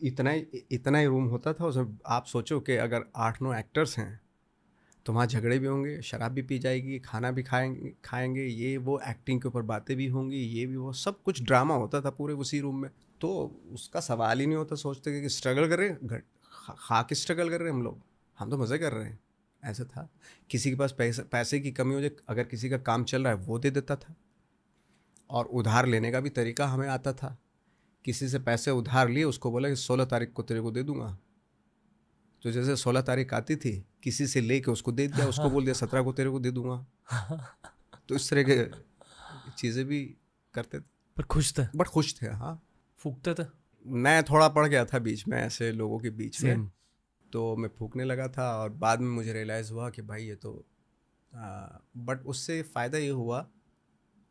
इतना इतना ही रूम होता था उसमें। आप सोचो कि अगर 8-9 एक्टर्स हैं तो वहाँ झगड़े भी होंगे, शराब भी पी जाएगी, खाना भी खाएंगे खाएंगे, ये वो एक्टिंग के ऊपर बातें भी होंगी, ये भी वो सब कुछ ड्रामा होता था पूरे उसी रूम में। तो उसका सवाल ही नहीं होता, सोचते कि स्ट्रगल कर रहे हैं, खा के स्ट्रगल कर रहे हैं हम तो मज़े कर रहे हैं। ऐसा था। किसी के पास पैसे की कमी हो जाए, अगर किसी का काम चल रहा है वो दे देता था। और उधार लेने का भी तरीका हमें आता था। किसी से पैसे उधार लिए, उसको बोला कि 16 तारीख को तेरे को दे दूंगा। तो जैसे 16 तारीख आती थी, किसी से लेके उसको दे दिया, उसको बोल दिया 17 को तेरे को दे दूंगा। तो इस तरह के चीज़ें भी करते थे। पर खुश थे, बट खुश थे, हाँ। फूकते थे। मैं थोड़ा पड़ गया था बीच में ऐसे लोगों के बीच में, सेम। तो मैं फूकने लगा था। और बाद में मुझे रियलाइज़ हुआ कि भाई ये तो बट उससे फ़ायदा ये हुआ,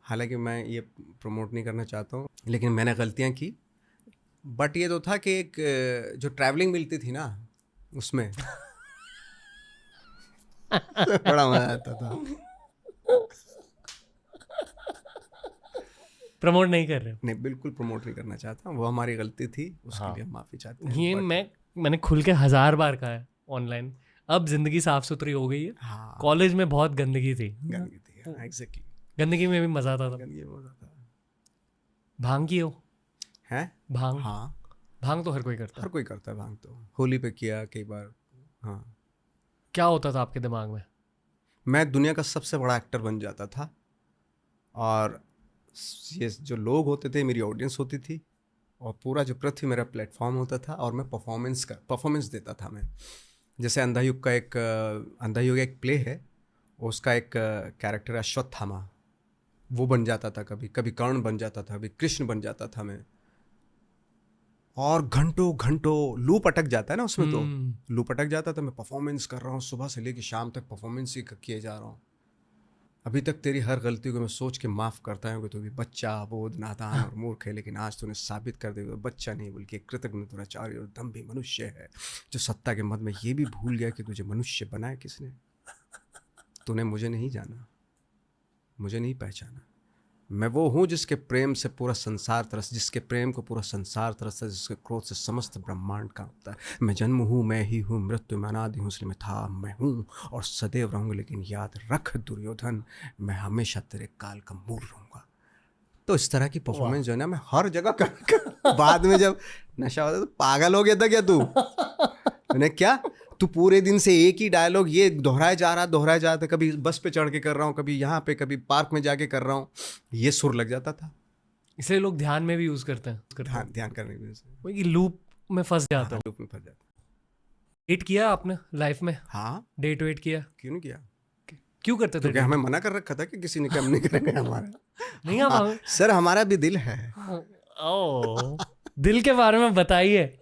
हालांकि मैं ये प्रमोट नहीं करना चाहता हूँ, लेकिन मैंने गलतियाँ की। बट ये तो था कि एक जो ट्रैवलिंग मिलती थी ना उसमें बड़ा मज़ा आता था। प्रमोट नहीं कर रहे हो? नहीं, बिल्कुल प्रमोट नहीं करना चाहता, वो हमारी गलती थी, उसके हाँ, लिए हम माफ़ी चाहते हैं। ये बट मैंने खुल के 1000 बार कहा है ऑनलाइन। अब जिंदगी साफ सुथरी हो गई है। हाँ, कॉलेज में बहुत गंदगी थी। गंदगी थी, हाँ, एग्जैक्टली। गंदगी में भी मजा आता था। गंदगी बहुत आता भांग की हो? है। भांग, हाँ, भांग तो हर कोई करता हर है। कोई करता है भांग, तो होली पे किया कई बार। हाँ, क्या होता था आपके दिमाग में? मैं दुनिया का सबसे बड़ा एक्टर बन जाता था। और ये जो लोग होते थे मेरी ऑडियंस होती थी, और पूरा जो पृथ्वी मेरा प्लेटफॉर्म होता था, और मैं परफॉर्मेंस देता था मैं। जैसे अंधा युग एक प्ले है, उसका एक कैरेक्टर है अश्वत्थामा। वो बन जाता था, कभी कभी कर्ण बन जाता था, कभी कृष्ण बन जाता था मैं। और घंटों घंटों लूप अटक जाता है ना उसमें, तो हम्म। लूप अटक जाता था। मैं परफॉर्मेंस कर रहा हूँ, सुबह से लेकर शाम तक परफॉर्मेंस ही किए जा रहा हूँ। अभी तक तेरी हर गलती को मैं सोच के माफ़ करता हूँ कि तू भी बच्चा, अबोध, नादान और मूर्ख है, लेकिन आज तूने साबित कर दिया बच्चा नहीं बल्कि एक कृतज्ञ, दुराचारी और दम्भी मनुष्य है, जो सत्ता के मद में ये भी भूल गया कि तुझे मनुष्य बनाया किसने। तूने मुझे नहीं जाना, मुझे नहीं पहचाना। मैं वो हूँ जिसके प्रेम से पूरा संसार तरस, जिसके प्रेम को पूरा संसार तरसता है, जिसके क्रोध से समस्त ब्रह्मांड कांपता है। मैं जन्म हूँ, मैं ही हूँ, मृत्यु में अनादि हूँ, इसलिए मैं था, मैं हूँ और सदैव रहूँगा। लेकिन याद रख दुर्योधन, मैं हमेशा तेरे काल का मूल रहूँगा। तो इस तरह की वाह। परफॉर्मेंस जो है ना, मैं हर जगह बाद में जब नशा होता तो पागल हो गया था क्या तू? मैंने क्या, तू पूरे दिन से एक ही डायलॉग ये दोहराया जा रहा था, कभी बस पे चढ़ के कर रहा हूँ, कभी यहाँ पे, कभी पार्क में जाके कर रहा हूँ, ये सुर लग जाता था। इसलिए लोग ध्यान में भी यूज करते हैं। ध्यान करने की वजह से। वही लूप में फंस जाते हाँ, हो। लूप में फंस जाता। डेट किया आपने लाइफ में? हाँ, डेट वेट किया? क्यों नहीं किया? क्यों करते थे क्योंकि डेट? हमें मना कर रखा था कि किसी ने, कम नहीं करेंगे हमारा। नहीं आप हाँ, सर हमारा भी दिल है। ओ, दिल के बारे में बताइए।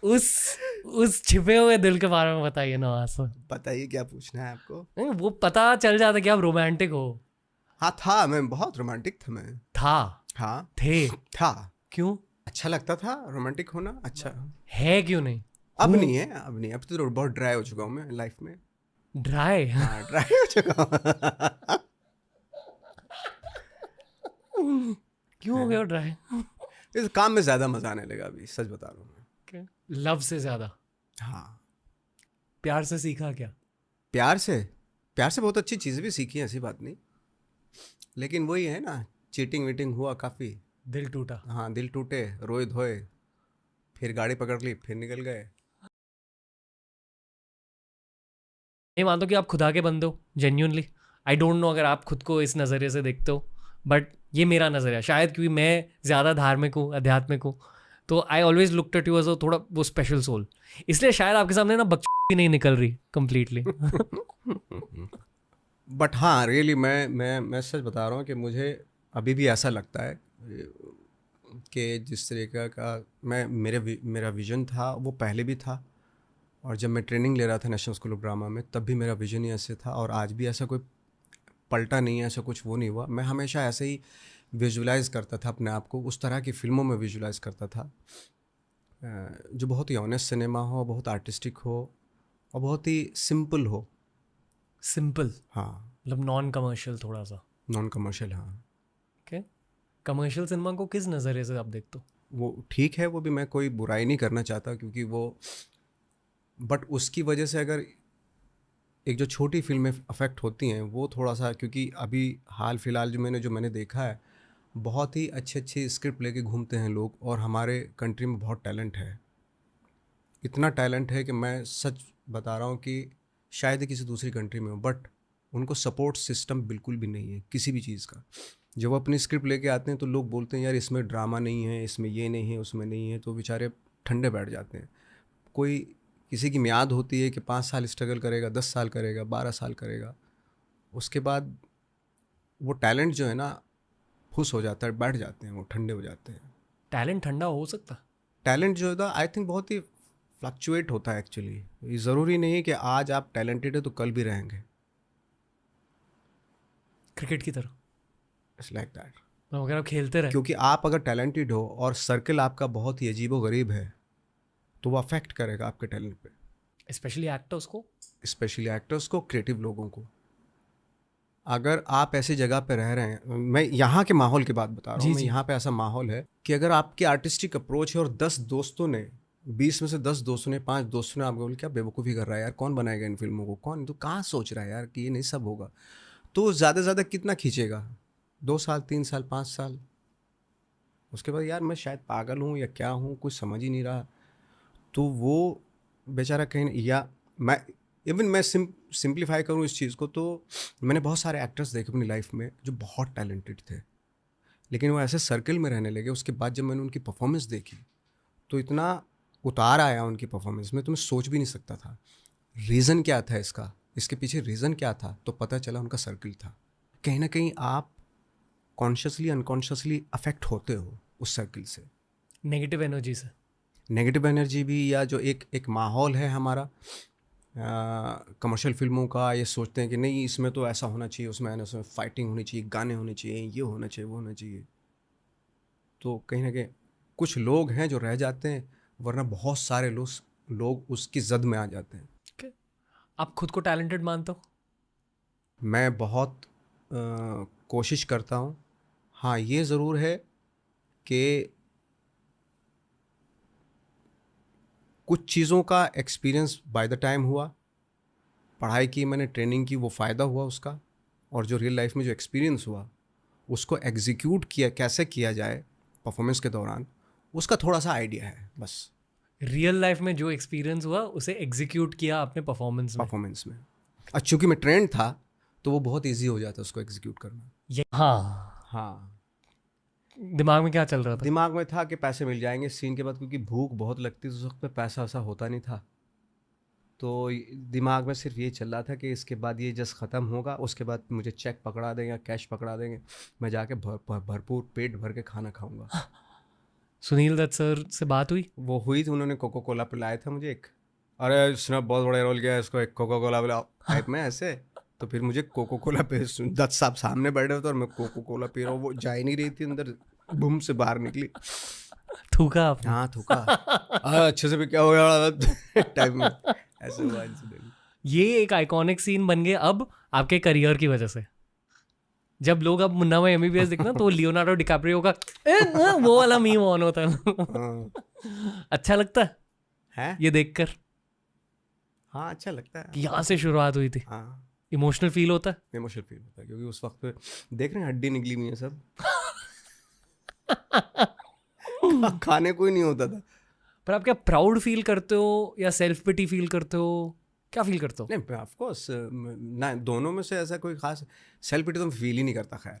उस उस छिपे हुए दिल के बारे में बताइए नवाज सर। बताइए क्या पूछना है आपको। नहीं, वो पता चल जाता कि आप रोमांटिक हो। हाँ था, मैं बहुत रोमांटिक था मैं। था? हाँ थे? था। क्यों? अच्छा लगता था रोमांटिक होना, अच्छा। है क्यों नहीं? अब हूँ? नहीं है, अब नहीं, अब तो बहुत ड्राई हो चुका हूँ मैं लाइफ में। ड्राई? हाँ, ड्राई हो चुका हूँ। क्यों हो गया ड्राई? इस काम में ज़्यादा मज़ा आने लगा अभी, सच बता रहा हूँ मैं। लव से ज्यादा हाँ, प्यार से सीखा क्या? प्यार से, प्यार से बहुत अच्छी चीज़ें भी सीखी हैं, ऐसी बात नहीं। लेकिन वही है ना, चीटिंग वीटिंग हुआ काफ़ी। दिल टूटा? हाँ, दिल टूटे, रोए धोए, फिर गाड़ी पकड़ ली, फिर निकल गए। नहीं मानता कि आप खुदा के बंदे हो जेन्यूनली। आई डोंट नो अगर आप खुद को इस नज़रिए से देखते हो, बट ये मेरा नज़रिया, शायद क्योंकि मैं ज़्यादा धार्मिक हूँ, आध्यात्मिक हूँ, तो I always looked at you as थोड़ा वो स्पेशल सोल। इसलिए शायद आपके सामने ना भी नहीं निकल रही कम्प्लीटली। बट हाँ, रियली मैं सच बता रहा हूँ कि मुझे अभी भी ऐसा लगता है कि जिस तरीके का मेरा विज़न था वो पहले भी था। और जब मैं ट्रेनिंग ले रहा था नेशनल स्कूल ऑफ ड्रामा में, तब भी मेरा विज़न ही ऐसे था, और आज भी ऐसा कोई पलटा नहीं है, ऐसा कुछ वो नहीं हुआ। मैं हमेशा ऐसे ही विजुलाइज़ करता था अपने आप को, उस तरह की फ़िल्मों में विजुलाइज़ करता था जो बहुत ही ऑनेस्ट सिनेमा हो, बहुत आर्टिस्टिक हो, और बहुत ही सिंपल हो। सिंपल हाँ, मतलब नॉन कमर्शियल थोड़ा सा। नॉन कमर्शियल, हाँ। ओके, कमर्शियल सिनेमा को किस नज़रिए से आप देखते हो? वो ठीक है, वो भी मैं कोई बुराई नहीं करना चाहता क्योंकि वो, बट उसकी वजह से अगर एक जो छोटी फिल्में अफेक्ट होती हैं वो थोड़ा सा, क्योंकि अभी हाल फिलहाल जो मैंने देखा है, बहुत ही अच्छे अच्छे स्क्रिप्ट लेके घूमते हैं लोग, और हमारे कंट्री में बहुत टैलेंट है, इतना टैलेंट है कि मैं सच बता रहा हूँ कि शायद ही किसी दूसरी कंट्री में हो, बट उनको सपोर्ट सिस्टम बिल्कुल भी नहीं है किसी भी चीज़ का। जब वो अपनी स्क्रिप्ट लेके आते हैं तो लोग बोलते हैं यार इसमें ड्रामा नहीं है, इसमें ये नहीं है, उसमें नहीं है, तो बेचारे ठंडे बैठ जाते हैं। कोई किसी की मियाद होती है कि 5 साल स्ट्रगल करेगा, 10 साल करेगा, 12 साल करेगा, उसके बाद वो टैलेंट जो है ना फुस हो जाता है, बैठ जाते हैं, वो ठंडे हो जाते हैं। टैलेंट ठंडा हो सकता? टैलेंट जो है ना आई थिंक बहुत ही फ्लक्चुएट होता है एक्चुअली। ये ज़रूरी नहीं है कि आज आप टैलेंटेड है तो कल भी रहेंगे। क्रिकेट की तरह इट्स लाइक दैट। अगर आप खेलते रहे, क्योंकि आप अगर टैलेंटेड हो और सर्कल आपका बहुत ही अजीबो गरीब है तो वो अफेक्ट करेगा आपके टैलेंट पे, स्पेशली एक्टर्स को। स्पेशली एक्टर्स को, क्रिएटिव लोगों को। अगर आप ऐसी जगह पे रह रहे हैं, मैं यहाँ के माहौल की बात बता रहा जी हूँ, मैं जी। यहाँ पे ऐसा माहौल है कि अगर आपकी आर्टिस्टिक अप्रोच है और 10 दोस्तों ने, 20 में से 10 दोस्तों ने, 5 दोस्तों ने आपको बोले क्या बेवकूफ़ी कर रहा है यार, कौन बनाएगा इन फिल्मों को, कौन, तो कहाँ सोच रहा है यार कि ये नहीं सब होगा, तो ज़्यादा से ज़्यादा कितना खींचेगा, 2 साल, 3 साल, 5 साल, उसके बाद यार मैं शायद पागल हूँ या क्या हूँ, कुछ समझ ही नहीं रहा। तो वो बेचारा कहीं, या मैं इवन मैं सिंप्लीफाई करूँ इस चीज़ को, तो मैंने बहुत सारे एक्टर्स देखे अपनी लाइफ में जो बहुत टैलेंटेड थे, लेकिन वो ऐसे सर्कल में रहने लगे। उसके बाद जब मैंने उनकी परफॉर्मेंस देखी तो इतना उतार आया उनकी परफॉर्मेंस में, तो मैं सोच भी नहीं सकता था रीज़न क्या था इसका, इसके पीछे रीज़न क्या था, तो पता चला उनका सर्कल था। कहीं ना कहीं आप कॉन्शियसली अनकॉन्शियसली अफेक्ट होते हो उस सर्कल से, नेगेटिव एनर्जी से। नेगेटिव एनर्जी भी, या जो एक माहौल है हमारा कमर्शियल फिल्मों का, ये सोचते हैं कि नहीं इसमें तो ऐसा होना चाहिए, उसमें फाइटिंग होनी चाहिए, गाने होने चाहिए, ये होना चाहिए, वो होना चाहिए, तो कहीं ना कहीं कुछ लोग हैं जो रह जाते हैं, वरना बहुत सारे लोग उसकी जद में आ जाते हैं। Okay. आप खुद को टैलेंटेड मानते हो? मैं बहुत कोशिश करता हूँ। हाँ ये ज़रूर है कि कुछ चीज़ों का एक्सपीरियंस बाय द टाइम हुआ, पढ़ाई की मैंने, ट्रेनिंग की, वो फ़ायदा हुआ उसका, और जो रियल लाइफ में जो एक्सपीरियंस हुआ उसको एग्जीक्यूट किया कैसे किया जाए परफॉर्मेंस के दौरान, उसका थोड़ा सा आइडिया है बस। रियल लाइफ में जो एक्सपीरियंस हुआ उसे एग्जीक्यूट किया आपने परफॉर्मेंस में। परफॉर्मेंस में चूँकि मैं ट्रेंड था तो वो बहुत ईजी हो जाता है उसको एग्जीक्यूट करना। हाँ। हाँ, दिमाग में क्या चल रहा था? दिमाग में था कि पैसे मिल जाएंगे सीन के बाद, क्योंकि भूख बहुत लगती थी उस वक्त पे, पैसा वैसा होता नहीं था, तो दिमाग में सिर्फ ये चल रहा था कि इसके बाद ये जस्ट ख़त्म होगा, उसके बाद मुझे चेक पकड़ा देंगे, कैश पकड़ा देंगे, मैं जाके भरपूर पेट भर के खाना खाऊंगा। सुनील दत्त सर से बात हुई? वो हुई थी, उन्होंने कोको कोला पिलाया था मुझे एक, अरे इसने बहुत बड़ा रोल किया है, इसको एक कोको कोला पिलाओ टाइप में ऐसे। तो फिर मुझे कोको कोला पे, दत्त साहब सामने बैठे होते और मैं कोको कोला पी रहा हूँ, वो जा ही नहीं रही थी अंदर, बूम से बाहर निकली। थूका आपने? हाँ थूका, अच्छे से भी क्या हो गया टाइप में, ऐसे हुआ इंसिडेंट। ये एक आइकॉनिक सीन बन गया अब आपके करियर की वजह से। जब लोग अब मुन्ना भाई एमबीबीएस देखना तो लियोनार्डो डिकैप्रियो का वो वाला मीम ऑन होता है। अच्छा लगता है ये देखकर? हाँ अच्छा लगता है कि यहाँ से शुरुआत हुई थी। हाँ, इमोशनल फील होता है? इमोशनल फील होता है क्योंकि उस वक्त पे देख रहे हैं हड्डी निकली हुई है सब। खाने को ही नहीं होता था। पर आप क्या प्राउड फील करते हो या सेल्फ पिटी फील करते हो? क्या फील करते हो? नहीं ऑफ कोर्स ना, दोनों में से ऐसा कोई खास सेल्फ पिटी तो फील ही नहीं करता। खैर